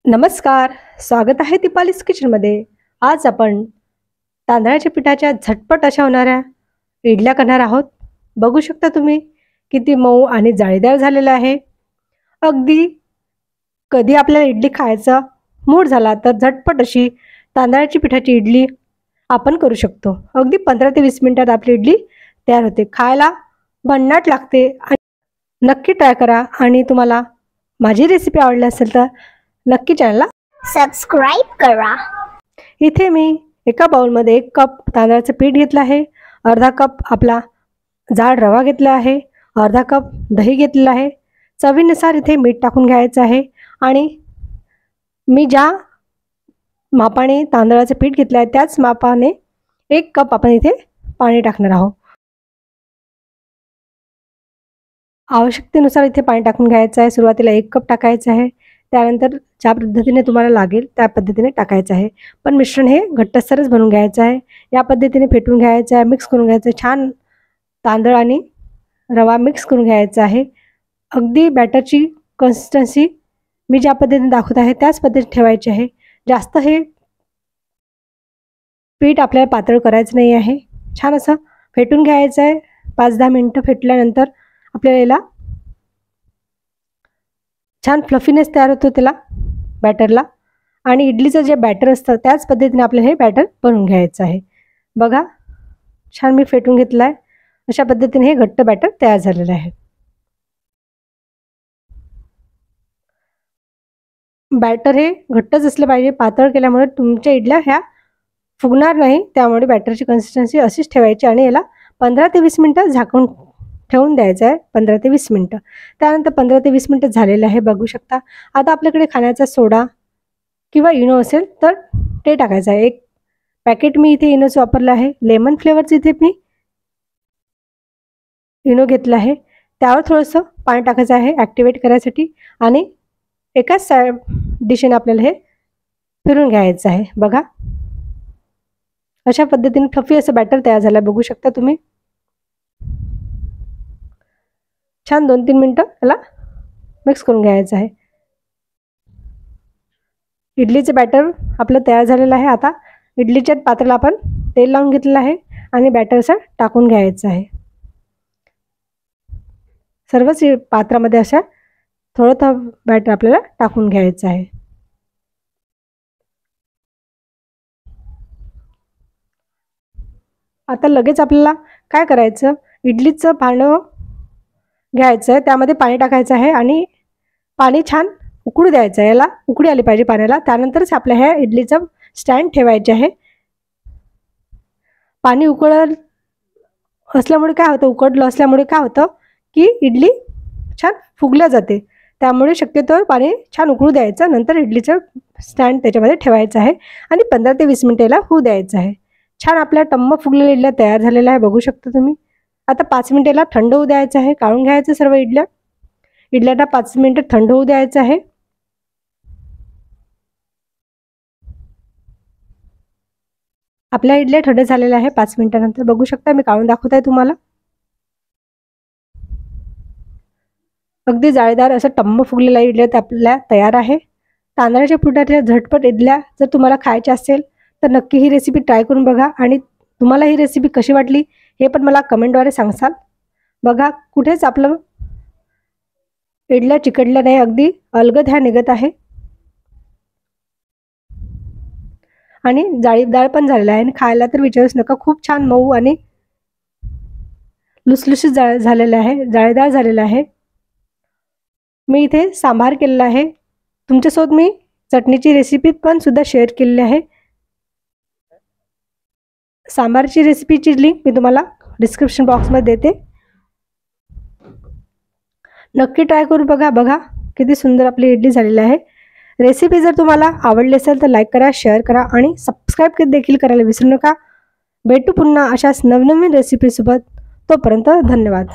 नमस्कार, स्वागत आहे दीपालीज किचनमध्ये। आज आपण तांदळाच्या पिठाच्या झटपट अशा होणाऱ्या इडल्या करणार आहोत। बघू शकता तुम्ही किती मऊ आणि जाळीदार झालेला आहे। अगदी कधी आपल्याला इडली खायचा मूड झाला तर झटपट अशी तांदळाची पिठाची इडली आपण करू शकतो। अगदी 15 ते 20 मिनिटात आपली इडली तयार होते। खायला भन्नाट लागते। नक्की ट्राय करा आणि तुम्हाला माझी रेसिपी आवडली असेल तर नक्की चॅनलला सबस्क्राइब करा। इथे मी एका बाउलमध्ये 1 कप तांदळाचं पीठ घेतलं आहे, अर्धा कप आपला जाड रवा घेतला आहे, अर्धा कप दही घेतलेलं आहे, चवीनुसार इथे मीठ टाकून घ्यायचं आहे आणि मी ज्या मापाने तांदळाचं पीठ घेतलं आहे त्याच मापाने 1 कप आपण इथे पाणी टाकणार आहोत। आवश्यकतेनुसार इथे पाणी टाकून घ्यायचं आहे। सुरुवातीला 1 कप टाकायचं आहे, त्यानंतर ज्या पद्धतीने तुम्हाला लागेल त्या पद्धतीने टाकायचं आहे। पण मिश्रण हे घट्टसरच बनवून घ्यायचं आहे। या पद्धतीने फेटून घ्यायचं आहे, मिक्स करून घ्यायचं आहे। छान तांदळ आणि रवा मिक्स करून घ्यायचा आहे। अगदी बॅटरची कन्सिस्टन्सी मी ज्या पद्धतीने दाखवत आहे त्याच पद्धतीने ठेवायची आहे। जास्त हे पीठ आपल्याला पातळ करायचं नाही आहे। छान असं फेटून घ्यायचं आहे। 5-10 मिनिटं फेटल्यानंतर आपल्याला याला छान फ्लफीनेस तयार होतो त्याला बॅटरला। आणि इडलीचं जे बॅटर असतं त्याच पद्धतीने आपल्याला हे बॅटर बनवून घ्यायचं आहे। बघा छान मी फेटून घेतलं आहे। अशा पद्धतीने हे घट्ट बॅटर तयार झालेलं आहे। बॅटर हे घट्टच असलं पाहिजे, पातळ केल्यामुळे तुमच्या इडल्या ह्या फुगणार नाही। त्यामुळे बॅटरची कन्सिस्टन्सी अशीच ठेवायची आणि याला 15 ते 20 मिनिटं झाकून ठेवून द्यायचं आहे। 15 ते 20 मिनिटं। त्यानंतर 15 ते 20 मिनिटं झालेलं आहे, बघू शकता। आता आपल्याकडे खाण्याचा सोडा किंवा इनो असेल तर ते टाकायचं आहे। 1 पॅकेट मी इथे इनोचं वापरलं आहे। लेमन फ्लेवरचं इथे मी इनो घेतलं आहे। त्यावर थोडंसं पाणी टाकायचं आहे ॲक्टिवेट करायसाठी आणि एकाच दिशेने आपल्याला हे फिरून घ्यायचं आहे। बघा अशा पद्धतीने फ्लफी असं बॅटर तयार झालं आहे, बघू शकता तुम्ही। छान 2-3 मिनिटं याला मिक्स करून घ्यायचं आहे। इडलीचं बॅटर आपलं तयार झालेलं आहे। आता इडलीच्या पात्राला आपण तेल लावून घेतलेलं आहे आणि बॅटरचं टाकून घ्यायचं आहे। सर्वच पात्रामध्ये अशा थोडं बॅटर आपल्याला टाकून घ्यायचं आहे। आता लगेच आपल्याला काय करायचं, इडलीचं भांडं घ्यायचं आहे, त्यामध्ये पाणी टाकायचं आहे आणि पाणी छान उकळू द्यायचं आहे। याला उकळी आली पाहिजे पाण्याला, त्यानंतरच आपल्या ह्या इडलीचं स्टँड ठेवायचे आहे। पाणी उकळलं असल्यामुळे काय होतं, उकळलं असल्यामुळे काय होतं की इडली छान फुगल्या जाते। त्यामुळे शक्यतो पाणी छान उकळू द्यायचं, नंतर इडलीचं स्टँड त्याच्यामध्ये ठेवायचं आहे आणि 15 ते 20 मिनिटाला होऊ द्यायचं आहे। छान आपल्या टम्म फुगलेल्या इडल्या तयार झालेल्या आहे, बघू शकता तुम्ही। आता 5 मिनिटाला थंड होऊ द्यायचं आहे, काढून घ्यायचं सर्व इडल्यांना 5 मिनिटं थंड होऊ द्यायचं आहे। आपल्या इडल्या थंड झालेल्या आहे 5 मिनिटानंतर, बघू शकता मी काढून दाखवत आहे तुम्हाला। अगदी जाळीदार असं टम्म फुगलेल्या इडल्या आपल्या तयार आहे। तांदळाच्या पिठाच्या झटपट इडल्या जर तुम्हाला खायच्या असेल तर नक्की ही रेसिपी ट्राय करून बघा आणि तुम्हाला ही रेसिपी कशी वाटली हे पण मला कमेंटद्वारे सांगसाल। बघा कुठेच आपलं इडल्या चिकटल्या नाही, अगदी अलगद ह्या निघत आहे आणि जाळीदार पण झालेला आहे आणि खायला तर विचारूच नका, खूप छान मऊ आणि लुसलुशीत झालेलं आहे, जाळीदार झालेलं आहे। मी इथे सांबार केलेला आहे, तुमच्यासोबत मी चटणीची रेसिपी पण सुद्धा शेअर केलेली आहे। सांबारची रेसिपीची लिंक मी तुम्हाला डिस्क्रिप्शन बॉक्समध्ये देते, नक्की ट्राय करून बघा। बघा किती सुंदर आपली इडली झालेली आहे। रेसिपी जर तुम्हाला आवडली असेल तर लाईक करा, शेअर करा आणि सबस्क्राईब देखील करायला विसरू नका। भेटू पुन्हा अशाच नवनवीन रेसिपीसोबत, तोपर्यंत धन्यवाद।